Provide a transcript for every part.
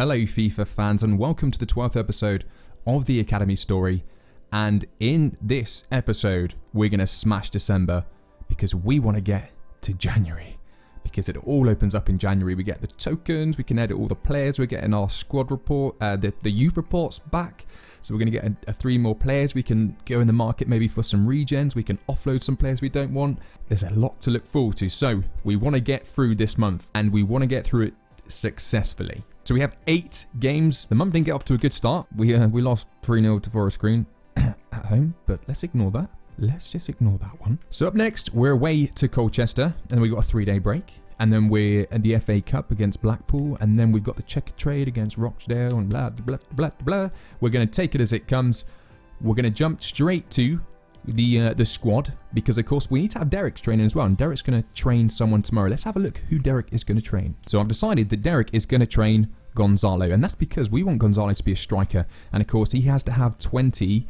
Hello FIFA fans and welcome to the 12th episode of the Academy story. And in this episode we're going to smash December because we want to get to January. Because it all opens up in January. We get the tokens, we can edit all the players, we're getting our squad report, the youth reports back. So we're going to get 3 more players. We can go in the market maybe for some regens. We can offload some players we don't want. There's a lot to look forward to. So we want to get through this month and we want to get through it successfully. So we have 8 games. The month didn't get off to a good start. We lost 3-0 to Forest Green at home, but let's ignore that. Let's just ignore that one. So up next, we're away to Colchester, and we've got a 3-day break. And then we're at the FA Cup against Blackpool, and then we've got the checker trade against Rochdale, and blah, blah, blah, blah. We're going to take it as it comes. We're going to jump straight to the squad, because of course we need to have Derek's training as well, and Derek's going to train someone tomorrow. Let's have a look who Derek is going to train. So I've decided that Derek is going to train Gonzalo, and that's because we want Gonzalo to be a striker, and of course he has to have 20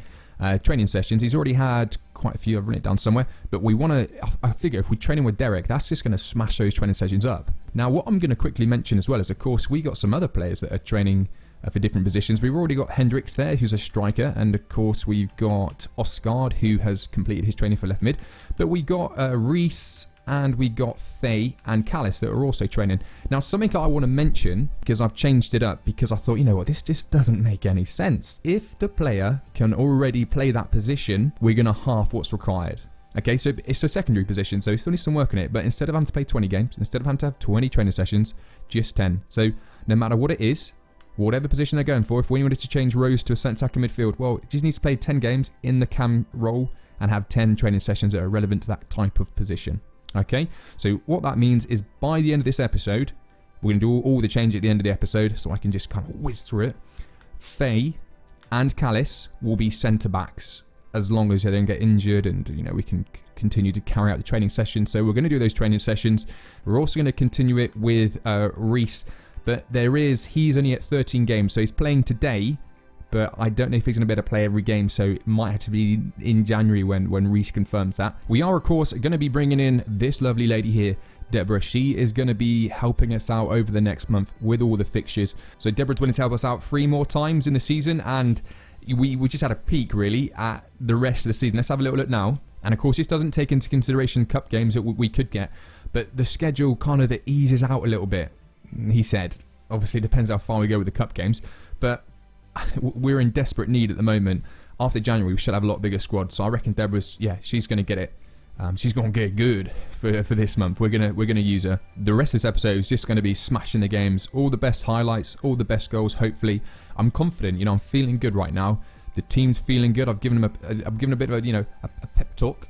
training sessions. He's already had quite a few. I've written it down somewhere, but we want to, I figure if we train him with Derek, that's just going to smash those training sessions up. Now what I'm going to quickly mention as well is, of course, we got some other players that are training for different positions. We've already got Hendricks there, who's a striker, and of course we've got Oscard, who has completed his training for left mid, but we got Reese, and we got Faye and Callis that are also training. Now something I want to mention, because I've changed it up, because I thought, you know what, this just doesn't make any sense. If the player can already play that position, we're going to half what's required. Okay, so it's a secondary position, so we still need some work on it, but instead of having to play 20 games, instead of having to have 20 training sessions, just 10. So no matter what it is, whatever position they're going for, if we wanted to change Rose to a centre attacker midfield, well, it just needs to play 10 games in the cam role and have 10 training sessions that are relevant to that type of position. Okay, so what that means is by the end of this episode, we're going to do all the change at the end of the episode, so I can just kind of whiz through it. Faye and Callis will be centre backs as long as they don't get injured, and you know, we can continue to carry out the training sessions. So we're going to do those training sessions. We're also going to continue it with Reese, but he's only at 13 games, so he's playing today, but I don't know if he's going to be able to play every game, so it might have to be in January when Reese confirms that. We are, of course, going to be bringing in this lovely lady here, Deborah. She is going to be helping us out over the next month with all the fixtures. So Deborah's willing to help us out 3 more times in the season, and we just had a peek, really, at the rest of the season. Let's have a little look now. And, of course, this doesn't take into consideration cup games that we could get, but the schedule kind of eases out a little bit, he said. Obviously, it depends how far we go with the cup games, but we're in desperate need at the moment. After January, we should have a lot bigger squad. So I reckon Deborah's, she's going to get it. She's going to get good for this month. We're gonna use her. The rest of this episode is just going to be smashing the games, all the best highlights, all the best goals. Hopefully, I'm confident. You know, I'm feeling good right now. The team's feeling good. I've given them a bit of a pep talk,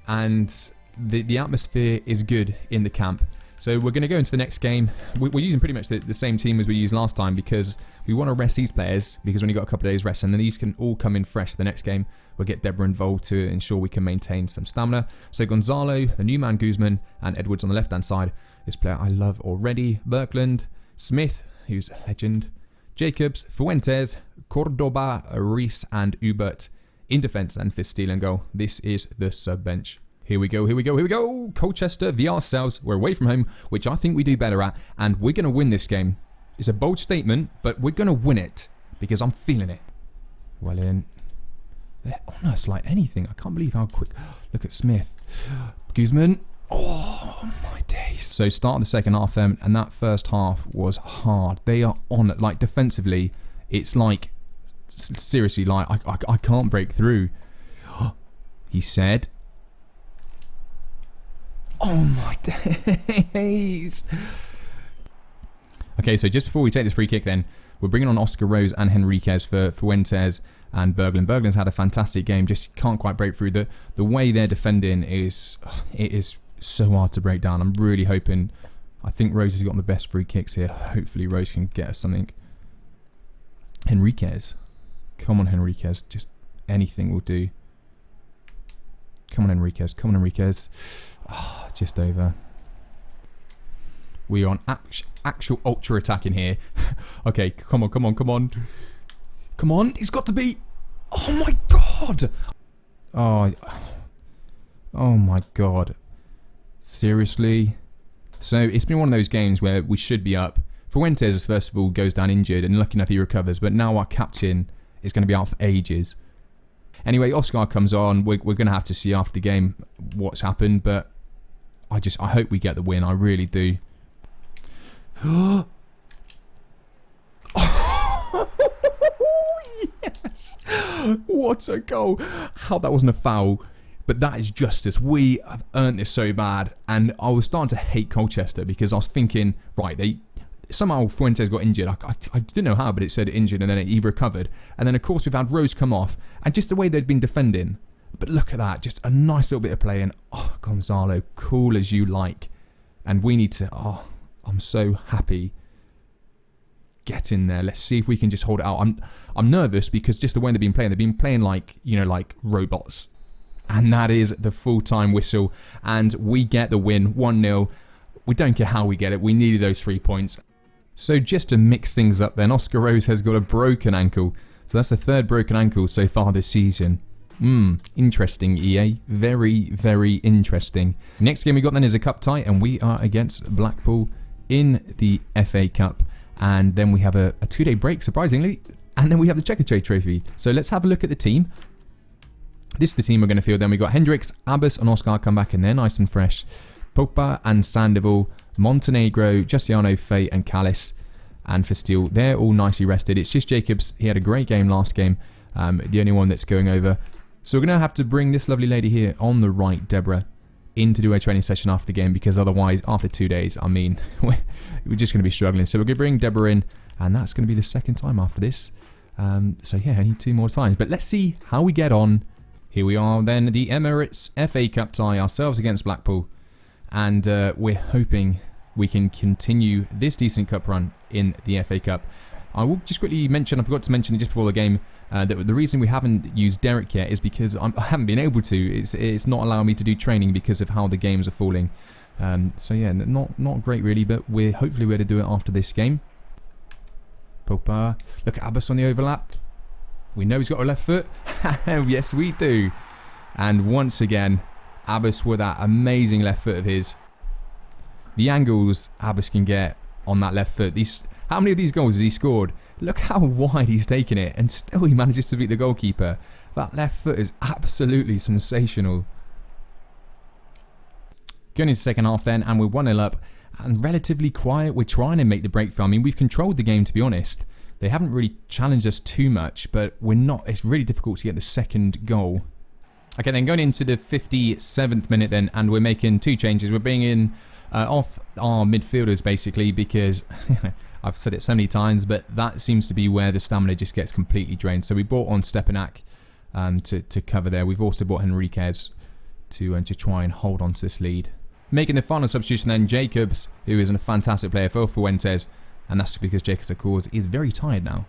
and the atmosphere is good in the camp. So we're going to go into the next game. We're using pretty much the same team as we used last time, because we want to rest these players, because we only got a couple of days rest, and then these can all come in fresh for the next game. We'll get Deborah involved to ensure we can maintain some stamina. So Gonzalo, the new man Guzman, and Edwards on the left-hand side. This player I love already. Berkland, Smith, who's a legend, Jacobs, Fuentes, Cordoba, Reese, and Ubert in defence and for steal and goal. This is the sub-bench. Here we go, here we go, here we go. Colchester via ourselves. We're away from home, which I think we do better at, and we're going to win this game. It's a bold statement, but we're going to win it because I'm feeling it. Well in. They're on us like anything. I can't believe how quick. Look at Smith. Guzman. Oh, my days. So start of the second half then, and that first half was hard. They are on it. Like defensively, it's like, seriously, like I can't break through. He said. Oh my days. Okay, so just before we take this free kick then, we're bringing on Oscar Rose and Henriquez for Fuentes and Berglund. Berglund's had a fantastic game, just can't quite break through. The way they're defending is so hard to break down. I'm really hoping, I think Rose has got the best free kicks here. Hopefully Rose can get us something. Henriquez. Come on, Henriquez. Just anything will do. Come on, Henriquez. Come on, Henriquez. Oh, just over. We are on actual ultra attack in here. Okay, come on, come on, come on. Come on, it's got to be. Oh my god. Oh my god. Seriously? So it's been one of those games where we should be up Fuentes, first of all, goes down injured, and lucky enough he recovers, but now our captain is going to be out for ages. Anyway, Oscar comes on. We're going to have to see after the game what's happened, but I hope we get the win. I really do. Yes! What a goal. How that wasn't a foul, but that is justice. We have earned this so bad, and I was starting to hate Colchester because I was thinking, right, somehow Fuentes got injured. I didn't know how, but it said injured, and then he recovered. And then, of course, we've had Rose come off, and just the way they'd been defending. But look at that, just a nice little bit of play, and Gonzalo, cool as you like. And we need to, I'm so happy. Get in there. Let's see if we can just hold it out. I'm nervous because just the way they've been playing like, like robots. And that is the full-time whistle, and we get the win, 1-0. We don't care how we get it. We needed those 3 points. So just to mix things up then, Oscar Rose has got a broken ankle. So that's the 3rd broken ankle so far this season. Interesting, EA. Very, very interesting. Next game we got then is a cup tie, and we are against Blackpool in the FA Cup. And then we have a 2-day break, surprisingly. And then we have the Checker Trade Trophy. So let's have a look at the team. This is the team we're going to field. Then we got Hendricks, Abbas and Oscar come back, and they're nice and fresh. Popa and Sandoval, Montenegro, Justiano, Fay and Callis. And for Steele, they're all nicely rested. It's just Jacobs. He had a great game last game. The only one that's going over. So we're going to have to bring this lovely lady here on the right, Deborah, in to do a training session after the game, because otherwise, after 2 days, I mean, we're just going to be struggling. So we're going to bring Deborah in, and that's going to be the 2nd time after this. So yeah, I need 2 more times. But let's see how we get on. Here we are then, the Emirates FA Cup tie, ourselves against Blackpool. And we're hoping we can continue this decent cup run in the FA Cup. I will just quickly mention, I forgot to mention it just before the game, that the reason we haven't used Derek yet is because I haven't been able to. It's not allowing me to do training because of how the games are falling. So yeah, not great really, but hopefully we're to do it after this game. Popa, look at Abbas on the overlap. We know he's got a left foot. Yes, we do. And once again, Abbas with that amazing left foot of his. The angles Abbas can get on that left foot. How many of these goals has he scored? Look how wide he's taken it, and still he manages to beat the goalkeeper. That left foot is absolutely sensational. Going into the second half then, and we're 1-0 up, and relatively quiet. We're trying to make the break for. I mean, we've controlled the game, to be honest. They haven't really challenged us too much, but we're not. It's really difficult to get the second goal. Okay, then going into the 57th minute then, and we're making 2 changes. We're bringing off our midfielders basically because I've said it so many times, but that seems to be where the stamina just gets completely drained. So we brought on Stepanak to cover there. We've also brought Henriquez to try and hold on to this lead. Making the final substitution then, Jacobs, who is a fantastic player for Fuentes, and that's because Jacobs, of course, is very tired now.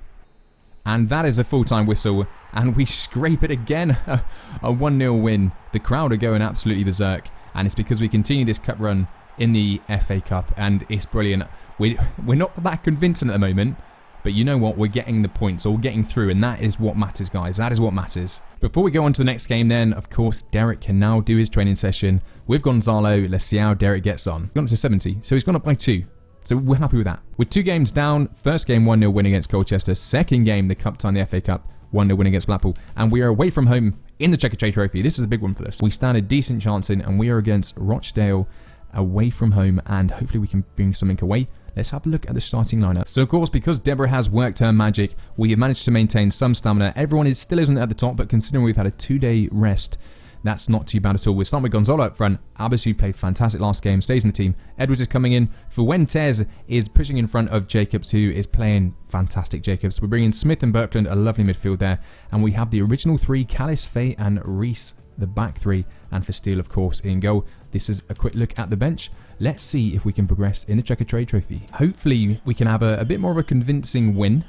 And that is a full-time whistle, and we scrape it again, a 1-0 win. The crowd are going absolutely berserk, and it's because we continue this cup run in the FA Cup, and it's brilliant. We're not that convincing at the moment, but you know what? We're getting the points, or we're getting through, and that is what matters, guys. That is what matters. Before we go on to the next game then, of course, Derek can now do his training session with Gonzalo. Let's see how Derek gets on. Gone up to 70, so he's gone up by 2. So we're happy with that. With 2 games down, first game 1-0 win against Colchester, second game the cup tie in the FA Cup, 1-0 win against Blackpool, and we are away from home in the Checker Trade Trophy. This is a big one for us. We stand a decent chance in, and we are against Rochdale away from home, and hopefully we can bring something away. Let's have a look at the starting lineup. So of course, because Deborah has worked her magic, we have managed to maintain some stamina. Everyone still isn't at the top, but considering we've had a 2-day rest, that's not too bad at all. We're starting with Gonzalo up front. Abbas, who played fantastic last game, stays in the team. Edwards is coming in. Fuentes is pushing in front of Jacobs, who is playing fantastic Jacobs. We're bringing Smith and Birkland, a lovely midfield there. And we have the original 3, Callis, Fay and Reese, the back 3. And for Steele, of course, in goal. This is a quick look at the bench. Let's see if we can progress in the Checker Trade Trophy. Hopefully, we can have a bit more of a convincing win.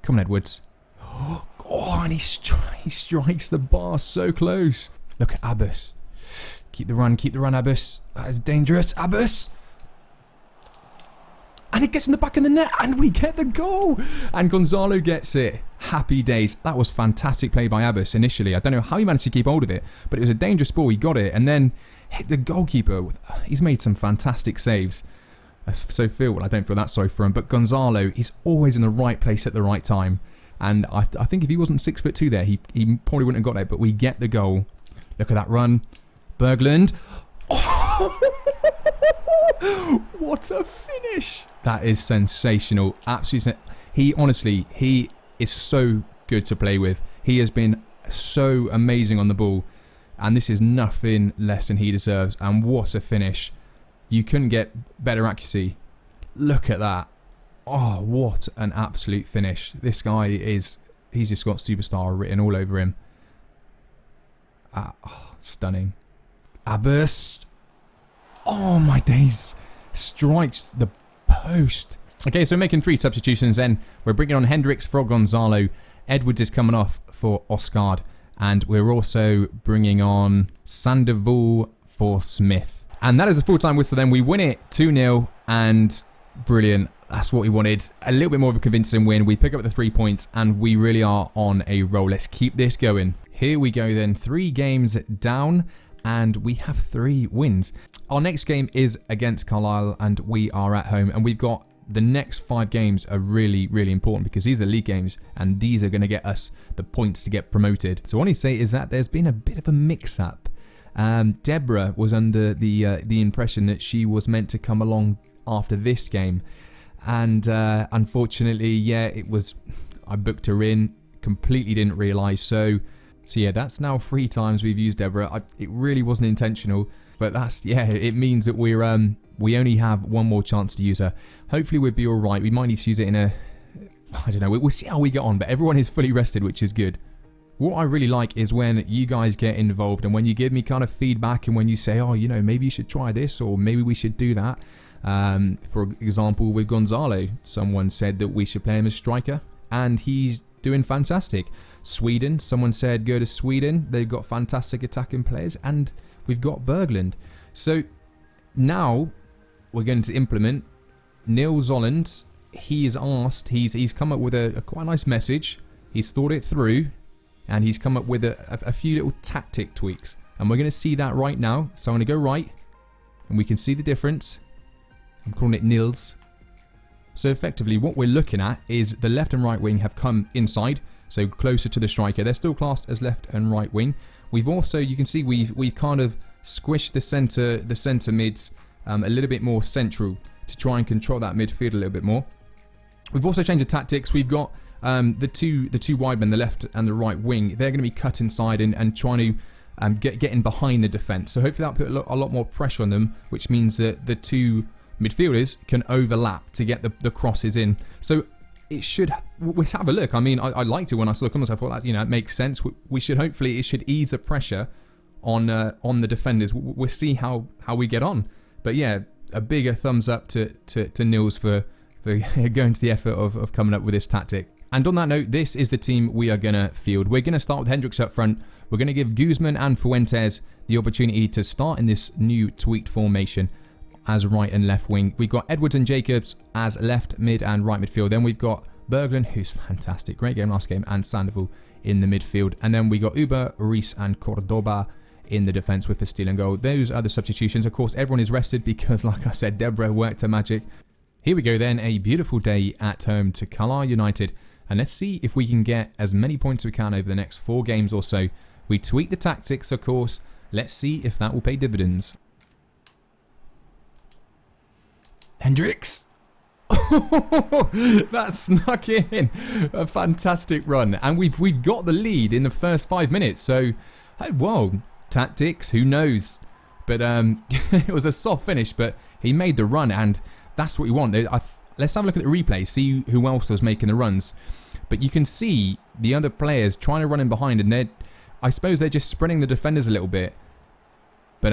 Come on, Edwards. Oh, and he strikes the bar so close. Look at Abbas. Keep the run, Abbas. That is dangerous, Abbas. And it gets in the back of the net, and we get the goal. And Gonzalo gets it. Happy days. That was fantastic play by Abbas initially. I don't know how he managed to keep hold of it, but it was a dangerous ball. He got it, and then hit the goalkeeper. He's made some fantastic saves. so well, I don't feel that sorry for him. But Gonzalo, he's always in the right place at the right time. And I think if he wasn't 6'2" there, he probably wouldn't have got there. But we get the goal. Look at that run. Berglund. Oh, what a finish. That is sensational. Absolutely. He is so good to play with. He has been so amazing on the ball. And this is nothing less than he deserves. And what a finish. You couldn't get better accuracy. Look at that. Oh, what an absolute finish. This guy he's just got superstar written all over him. Stunning. Burst. Oh my days. Strikes the post. Okay, so making 3 substitutions then. We're bringing on Hendricks for Gonzalo. Edwards is coming off for Oscard. And we're also bringing on Sandoval for Smith. And that is a full-time whistle then. We win it 2-0 and brilliant. That's what we wanted. A little bit more of a convincing win. We pick up the 3 points and we really are on a roll. Let's keep this going. Here we go then. 3 games down and we have 3 wins. Our next game is against Carlisle and we are at home. And we've got the next 5 games are really, really important because these are league games and these are going to get us the points to get promoted. So what I want to say is that there's been a bit of a mix-up. Deborah was under the impression that she was meant to come along after this game. And unfortunately, yeah, I booked her in, completely didn't realise. So yeah, that's now 3 times we've used Deborah. It really wasn't intentional, but it means that we only have 1 more chance to use her. Hopefully we'll be all right. We might need to use it in I don't know, we'll see how we get on, but everyone is fully rested, which is good. What I really like is when you guys get involved and when you give me kind of feedback and when you say, oh, you know, maybe you should try this or maybe we should do that. For example, with Gonzalo, someone said that we should play him as striker and he's doing fantastic. Sweden, someone said go to Sweden. They've got fantastic attacking players and we've got Berglund. So now we're going to implement Neil Zolland. He is asked, he's come up with a quite nice message. He's thought it through and he's come up with a few little tactic tweaks. And we're going to see that right now. So I'm going to go right and we can see the difference. I'm calling it Nils. So effectively what we're looking at is the left and right wing have come inside, so closer to the striker. They're still classed as left and right wing. We've also, you can see we've kind of squished the centre mids a little bit more central to try and control that midfield a little bit more. We've also changed the tactics. We've got the two wide men, the left and the right wing. They're going to be cut inside and trying to get in behind the defence. So hopefully that'll put a lot more pressure on them, which means that the 2 midfielders can overlap to get the crosses in. So it should, we'll have a look. I mean, I liked it when I saw the comments. I thought that, you know, it makes sense. We should hopefully, it should ease the pressure on the defenders. We'll see how we get on. But yeah, a bigger thumbs up to Nils for going to the effort of coming up with this tactic. And on that note, this is the team we are going to field. We're going to start with Hendricks up front. We're going to give Guzman and Fuentes the opportunity to start in this new tweaked formation as right and left wing. We've got Edwards and Jacobs as left, mid and right midfield. Then we've got Berglund, who's fantastic, great game last game, and Sandoval in the midfield. And then we got Uber, Reese and Cordoba in the defence with the steal and goal. Those are the substitutions. Of course, everyone is rested because, like I said, Deborah worked her magic. Here we go then, a beautiful day at home to Carlisle United. And let's see if we can get as many points as we can over the next 4 games or so. We tweak the tactics, of course. Let's see if that will pay dividends. Hendricks. That snuck in. A fantastic run. And we've got the lead in the first 5 minutes. So, well, tactics, who knows? But it was a soft finish, but he made the run and that's what we want. Let's have a look at the replay, see who else was making the runs. But you can see the other players trying to run in behind and I suppose they're just spreading the defenders a little bit. But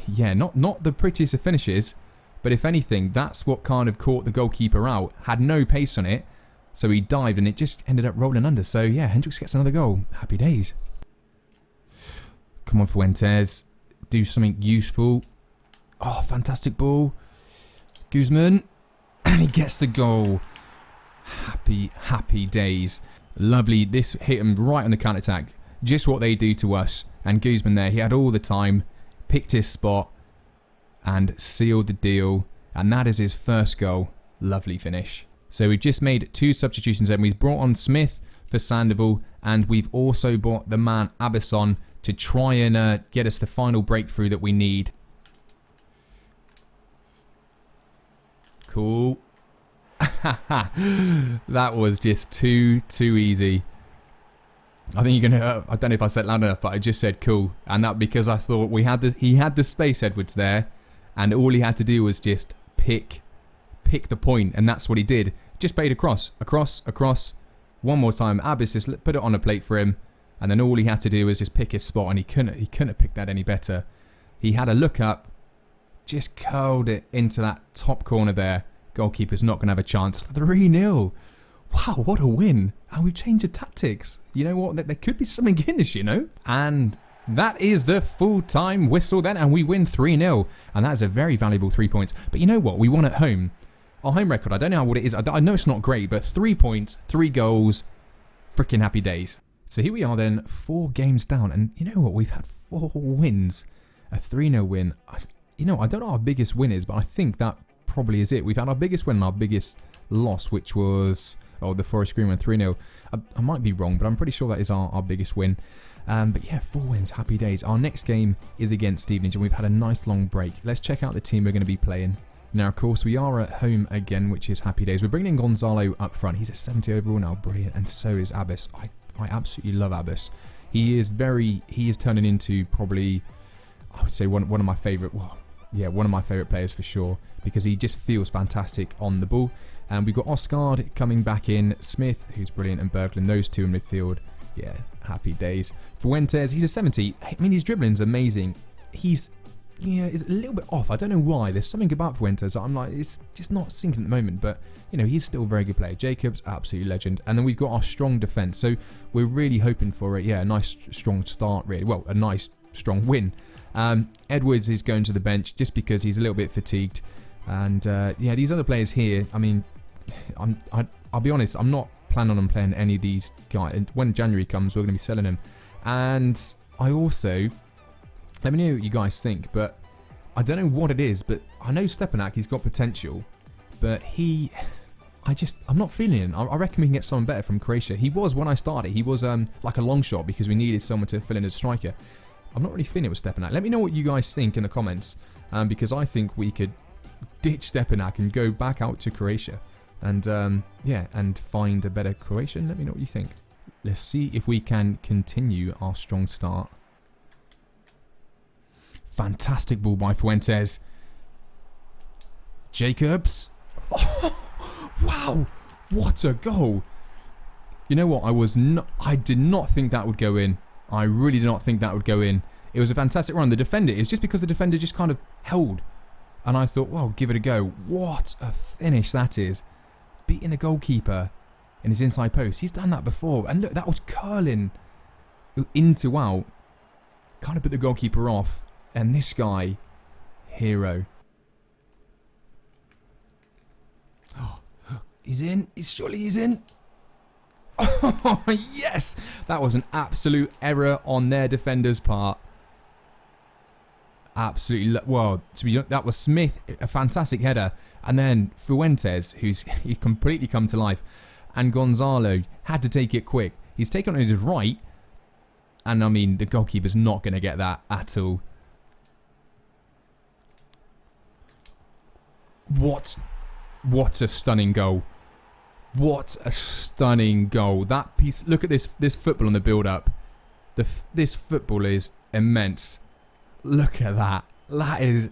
yeah, not the prettiest of finishes. But if anything, that's what kind of caught the goalkeeper out. Had no pace on it, so he dived and it just ended up rolling under. So yeah, Hendricks gets another goal. Happy days. Come on, Fuentes. Do something useful. Oh, fantastic ball. Guzman. And he gets the goal. Happy days. Lovely. This hit him right on the counter-attack. Just what they do to us. And Guzman there, he had all the time. Picked his spot. And sealed the deal. And that is his first goal. Lovely finish. So we've just made 2 substitutions and we've brought on Smith for Sandoval, and we've also brought the man Abbas on to try and get us the final breakthrough that we need. Cool. That was just too easy. I think you're gonna. I don't know if I said it loud enough, but I just said cool, and that because I thought he had the space Edwards there, and all he had to do was just pick the point, and that's what he did. Just played across. One more time, Abbas just put it on a plate for him, and then all he had to do was just pick his spot, and he couldn't have picked that any better. He had a look up, just curled it into that top corner there. Goalkeeper's not going to have a chance. 3-0. Wow, what a win. And we've changed the tactics. You know what? There could be something in this, you know? And that is the full-time whistle then, and we win 3-0. And that is a very valuable 3 points. But you know what? We won at home. Our home record, I don't know what it is. I know it's not great, but 3 points, 3 goals, freaking happy days. So here we are then, 4 games down. And you know what? We've had 4 wins. A 3-0 win. You know, I don't know what our biggest win is, but I think that probably is it. We've had our biggest win and our biggest loss, which was the Forest Green one, 3-0. I might be wrong, but I'm pretty sure that is our biggest win. But yeah, 4 wins, happy days. Our next game is against Stevenage, and we've had a nice long break. Let's check out the team we're going to be playing. Now, of course, we are at home again, which is happy days. We're bringing in Gonzalo up front. He's a 70 overall now, brilliant, and so is Abbas. I absolutely love Abbas. He is turning into probably, I would say, one of my favourite, one of my favourite players for sure, because he just feels fantastic on the ball. And we've got Oscard coming back in, Smith, who's brilliant, and Berglund, those 2 in midfield. Yeah, happy days. Fuentes, he's a 70. I mean, his dribbling's amazing. He's a little bit off. I don't know why. There's something about Fuentes that I'm like, it's just not sinking at the moment, but you know, he's still a very good player. Jacobs, absolutely legend. And then we've got our strong defence. So we're really hoping for a nice strong start, really. Well, a nice strong win. Edwards is going to the bench just because he's a little bit fatigued. And yeah, these other players here, I mean, I'll be honest, I'm not planning on playing any of these guys. And when January comes, we're going to be selling them. And I also, let me know what you guys think, but I don't know what it is, but I know Stepanak, he's got potential, but I'm not feeling it. I reckon we can get someone better from Croatia. He was, when I started, he was like a long shot because we needed someone to fill in as striker. I'm not really feeling it with Stepanak. Let me know what you guys think in the comments, because I think we could ditch Stepanak and go back out to Croatia and yeah, and find a better Croatian. Let me know what you think. Let's see if we can continue our strong start. Fantastic ball by Fuentes. Jacobs. Oh, wow, what a goal. You know what, I did not think that would go in. I really did not think that would go in. It was a fantastic run. The defender, it's just because the defender just kind of held. And I thought, well, give it a go. What a finish that is. Beating the goalkeeper in his inside post. He's done that before. And look, that was curling into out. Kind of put the goalkeeper off. And this guy, hero. Oh, he's in. Surely he's in. Oh, yes. That was an absolute error on their defender's part. Absolutely. Well, that was Smith, a fantastic header. And then Fuentes, he completely come to life. And Gonzalo had to take it quick. He's taken it on his right. And I mean, the goalkeeper's not going to get that at all. What a stunning goal. What a stunning goal. That piece, look at this football on the build-up. This football is immense. Look at that. That is,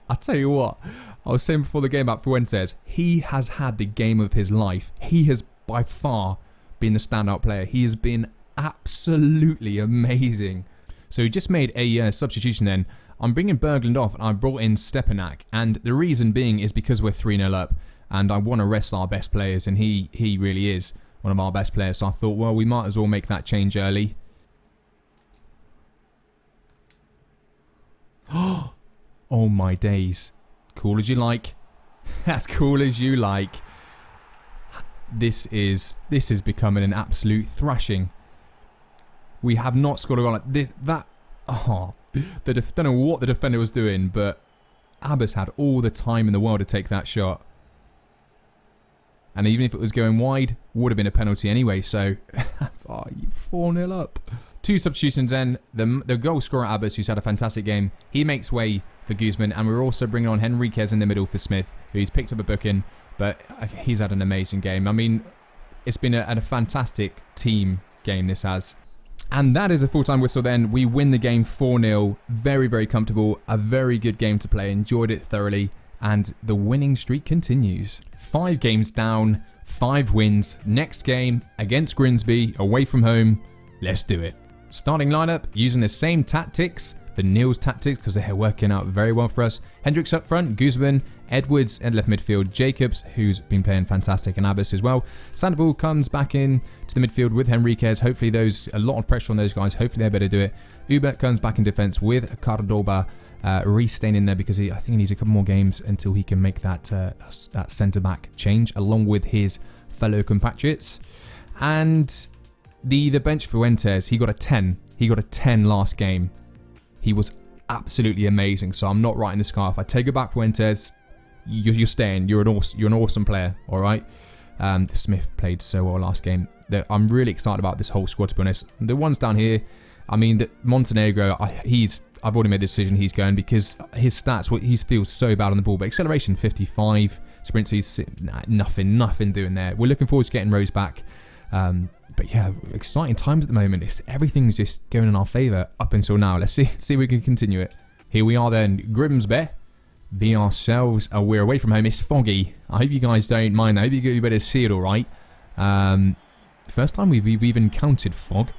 I'll tell you what, I was saying before the game about Fuentes, he has had the game of his life. He has by far been the standout player. He has been absolutely amazing. So he just made a substitution then. I'm bringing Berglund off and I brought in Stepanak. And the reason being is because we're 3-0 up. And I want to rest our best players, and he really is one of our best players. So I thought, well, we might as well make that change early. Oh my days. Cool as you like. As cool as you like. This is becoming an absolute thrashing. We have not scored a goal like this. Don't know what the defender was doing, but Abbas had all the time in the world to take that shot. And even if it was going wide, would have been a penalty anyway. So, 4-0 up. 2 substitutions then. The goal scorer Abbas, who's had a fantastic game, he makes way for Guzman. And we're also bringing on Henriquez in the middle for Smith, who's picked up a booking. But he's had an amazing game. I mean, it's been a fantastic team game, this has. And that is a full-time whistle then. We win the game 4-0. Very, very comfortable. A very good game to play. Enjoyed it thoroughly. And the winning streak continues. 5 games down, 5 wins. Next game against Grimsby, away from home. Let's do it. Starting lineup, using the same tactics, the Niels tactics, because they're working out very well for us. Hendricks up front, Guzman, Edwards at left midfield, Jacobs, who's been playing fantastic, and Abbas as well. Sandoval comes back in to the midfield with Henriquez. Hopefully a lot of pressure on those guys. Hopefully they're better do it. Ubert comes back in defence with Cordoba. Reece staying in there because I think he needs a couple more games until he can make that centre-back change along with his fellow compatriots. And the bench for Fuentes, he got a 10. He got a 10 last game. He was absolutely amazing. So I'm not writing the scarf. I take it back, Fuentes. You're staying. You're an awesome player. All right. Smith played so well last game. I'm really excited about this whole squad, to be honest. The ones down here, I mean, Montenegro, I've already made the decision he's going because his stats, he feels so bad on the ball. But acceleration 55, sprint he's nothing doing there. We're looking forward to getting Rose back. But yeah, exciting times at the moment. Everything's just going in our favour up until now. Let's see if we can continue it. Here we are then, Grimsby. Be ourselves. We're away from home. It's foggy. I hope you guys don't mind. I hope you better see it all right. First time we've even encountered fog.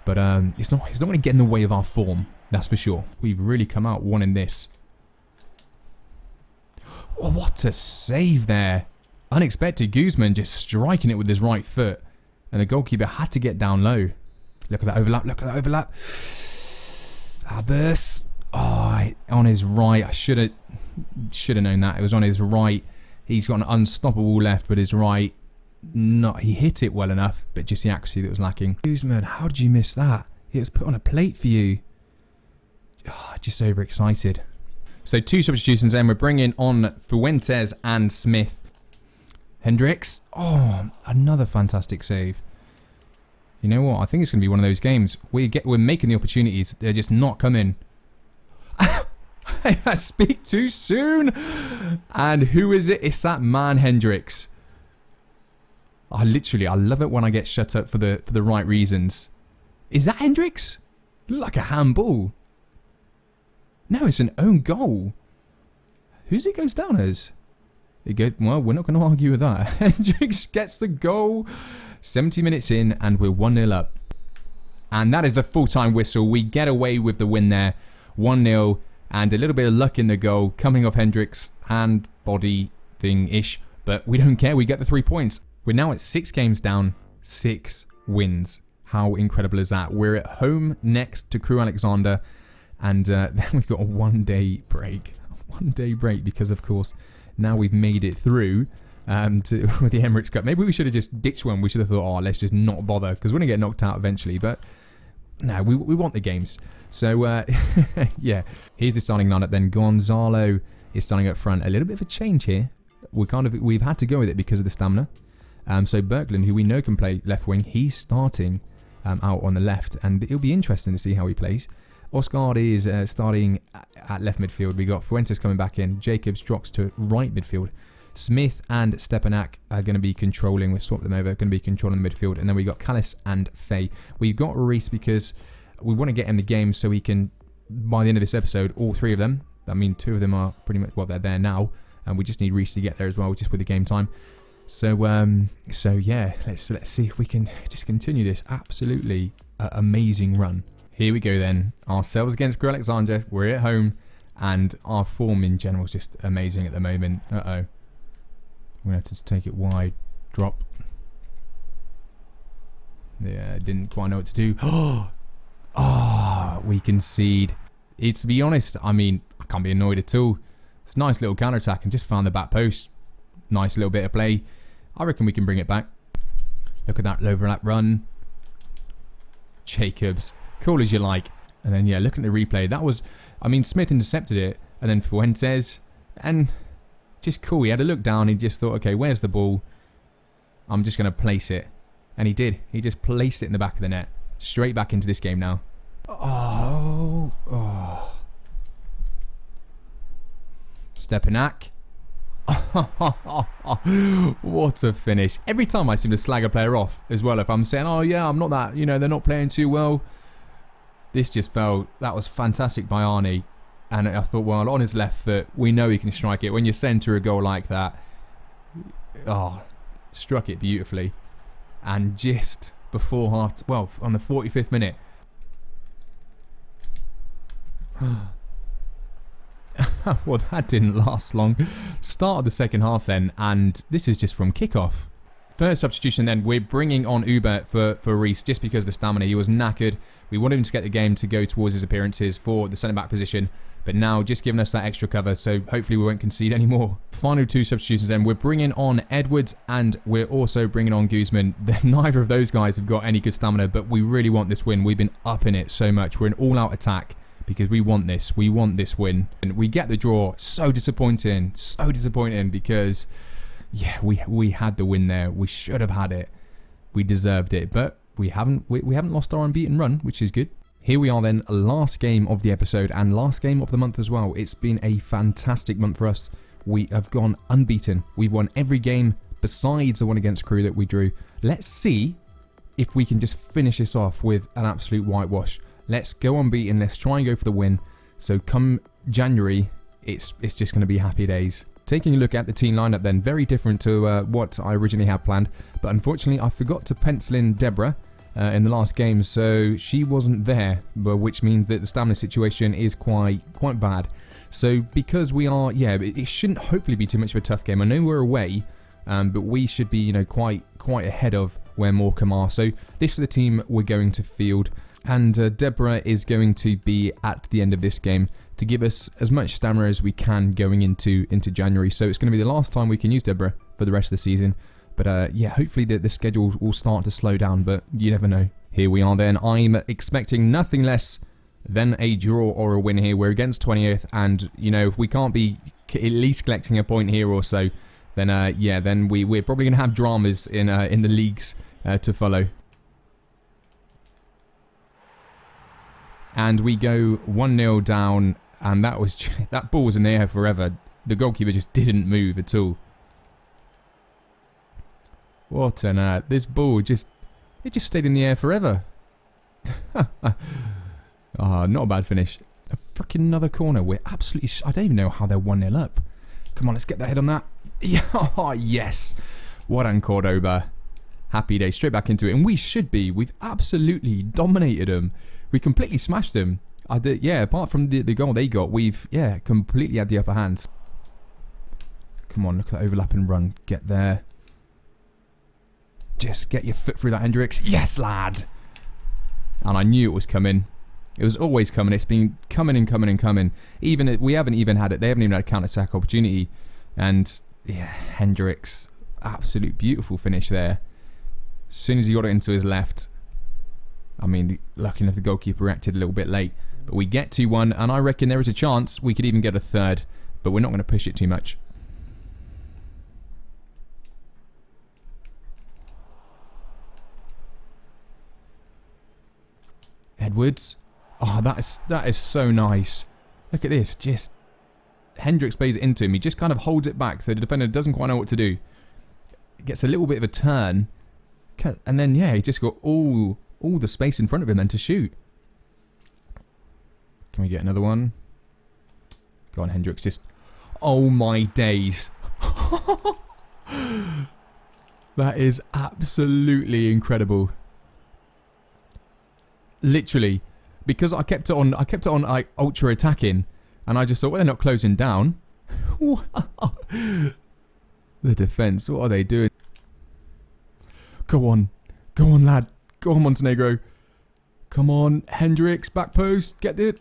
But it's not going to get in the way of our form. That's for sure. We've really come out wanting this. Oh, what a save there. Unexpected. Guzman just striking it with his right foot. And the goalkeeper had to get down low. Look at that overlap. Look at that overlap. Abbas. Oh, on his right. I should have known that. It was on his right. He's got an unstoppable left, but his right. He hit it well enough, but just the accuracy that was lacking. Guzman, how did you miss that? It was put on a plate for you. Oh, just overexcited. So 2 substitutions and we're bringing on Fuentes and Smith. Hendricks. Oh, another fantastic save. You know what? I think it's going to be one of those games. We're making the opportunities. They're just not coming. I speak too soon. And who is it? It's that man Hendricks. I love it when I get shut up for the right reasons. Is that Hendricks? Look like a handball. No, it's an own goal. Who's it goes down as? Well, we're not going to argue with that. Hendricks gets the goal. 70 minutes in and we're 1-0 up. And that is the full-time whistle. We get away with the win there. 1-0 and a little bit of luck in the goal coming off Hendricks and body thing-ish. But we don't care. We get the 3 points. We're now at 6 games down, 6 wins. How incredible is that? We're at home next to Crew Alexander. And then we've got a 1-day break. A 1-day break because, of course, now we've made it through with the Emirates Cup. Maybe we should have just ditched one. We should have thought, oh, let's just not bother because we're going to get knocked out eventually. But no, we want the games. So, yeah. Here's the starting lineup then. Gonzalo is starting up front. A little bit of a change here. We've had to go with it because of the stamina. So Berglund, who we know can play left wing, he's starting out on the left. And it'll be interesting to see how he plays. Oscar is starting at left midfield. We got Fuentes coming back in. Jacobs drops to right midfield. Smith and Stepanak are going to be controlling. We'll swap them over. Going to be controlling the midfield. And then we got Callis and Faye. We've got Reece because we want to get him the game so we can, by the end of this episode, all 3 of them. I mean, 2 of them are pretty much, well, they're there now. And we just need Reece to get there as well, just with the game time. So yeah, let's see if we can just continue this absolutely amazing run. Here we go then. Ourselves against Crew Alexander. We're at home. And our form in general is just amazing at the moment. Uh-oh. We're going to have to take it wide. Drop. Yeah, didn't quite know what to do. Oh, we concede. To be honest, I mean, I can't be annoyed at all. It's a nice little counter-attack and just found the back post. Nice little bit of play. I reckon we can bring it back. Look at that overlap run. Jacobs. Cool as you like. And then, yeah, look at the replay. That was, I mean, Smith intercepted it, And then Fuentes. And just cool. He had a look down. He just thought, okay, where's the ball? I'm just going to place it. And he did. He just placed it in the back of the net. Straight back into this game now. Oh. Stepanak. What a finish. Every time I seem to slag a player off as well. If I'm saying, oh yeah, I'm not that, they're not playing too well. This just felt, that was fantastic by Arnie. And I thought, well, on his left foot, we know he can strike it. When you centre a goal like that, struck it beautifully. And just before on the 45th minute. Well, that didn't last long. Start of the second half then, and this is just from kickoff. First substitution then, we're bringing on Uber for Reece just because of the stamina. He was knackered. We wanted him to get the game to go towards his appearances for the centre-back position, but now just giving us that extra cover, so hopefully we won't concede anymore. Final two substitutions then, we're bringing on Edwards and we're also bringing on Guzman. Neither of those guys have got any good stamina, but we really want this win. We've been up in it so much. We're an all-out attack. Because we want this win. And we get the draw. So disappointing because, yeah, we had the win there. We should have had it. We deserved it, but we haven't lost our unbeaten run, which is good. Here we are then, last game of the episode and last game of the month as well. It's been a fantastic month for us. We have gone unbeaten. We've won every game besides the one against Crew that we drew. Let's see if we can just finish this off with an absolute whitewash. Let's go unbeaten. Let's try and go for the win. So come January, it's just going to be happy days. Taking a look at the team lineup then, very different to what I originally had planned. But unfortunately, I forgot to pencil in Deborah in the last game, so she wasn't there. But which means that the stamina situation is quite bad. So because we are, it shouldn't hopefully be too much of a tough game. I know we're away, but we should be, quite ahead of where Morecambe are. So this is the team we're going to field. And Deborah is going to be at the end of this game to give us as much stamina as we can going into January. So it's going to be the last time we can use Deborah for the rest of the season. But yeah, hopefully the schedule will start to slow down, but you never know. Here we are then. I'm expecting nothing less than a draw or a win here. We're against 20th, and if we can't be at least collecting a point here or so, then then we're probably going to have dramas in the leagues to follow. And we go 1-0 down, and that ball was in the air forever. The goalkeeper just didn't move at all. What an this ball just stayed in the air forever. Not a bad finish. A freaking another corner. We're absolutely. I don't even know how they're 1-0 up. Come on, let's get the head on that. Yes. What an Cordoba. Happy day. Straight back into it, and we should be. We've absolutely dominated them. We completely smashed them. Apart from the goal they got, we've, completely had the upper hand. Come on, look at that overlap and run. Get there. Just get your foot through that, Hendricks. Yes, lad! And I knew it was coming. It was always coming. It's been coming and coming and coming. We haven't even had it. They haven't even had a counter-attack opportunity. And, yeah, Hendricks. Absolute beautiful finish there. As soon as he got it into his left. I mean, lucky enough the goalkeeper reacted a little bit late. But we get 2-1, and I reckon there is a chance we could even get a third. But we're not going to push it too much. Edwards. Oh, that is so nice. Look at this. Just Hendricks plays it into him. He just kind of holds it back so the defender doesn't quite know what to do. Gets a little bit of a turn. And then, he just got all the space in front of him then to shoot. Can we get another one? Go on, Hendricks. Just... Oh, my days. That is absolutely incredible. Literally. Because I kept it on like ultra attacking. And I just thought, well, they're not closing down. The defence, what are they doing? Go on. Go on, lad. Go on, Montenegro. Come on, Hendricks, back post. Get it.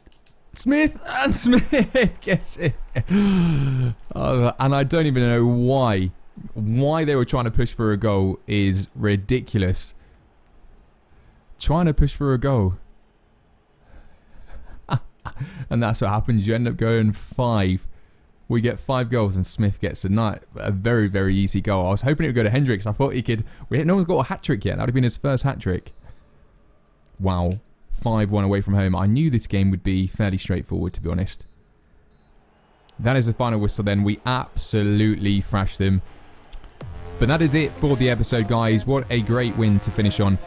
Smith, and Smith gets it. And I don't even know why. Why they were trying to push for a goal is ridiculous. Trying to push for a goal. And that's what happens. You end up going 5. We get 5 goals and Smith gets a very, very easy goal. I was hoping it would go to Hendricks. I thought he could... No one's got a hat-trick yet. That would have been his first hat-trick. Wow. 5-1 away from home. I knew this game would be fairly straightforward, to be honest. That is the final whistle then. We absolutely thrashed them. But that is it for the episode, guys. What a great win to finish on.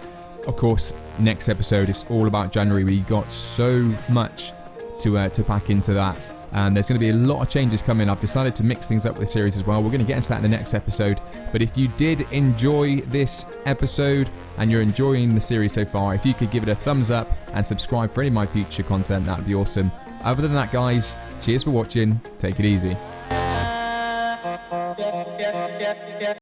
Of course, next episode is all about January. We got so much to pack into that. And there's going to be a lot of changes coming. I've decided to mix things up with the series as well. We're going to get into that in the next episode. But if you did enjoy this episode and you're enjoying the series so far, if you could give it a thumbs up and subscribe for any of my future content, that would be awesome. Other than that, guys, cheers for watching. Take it easy.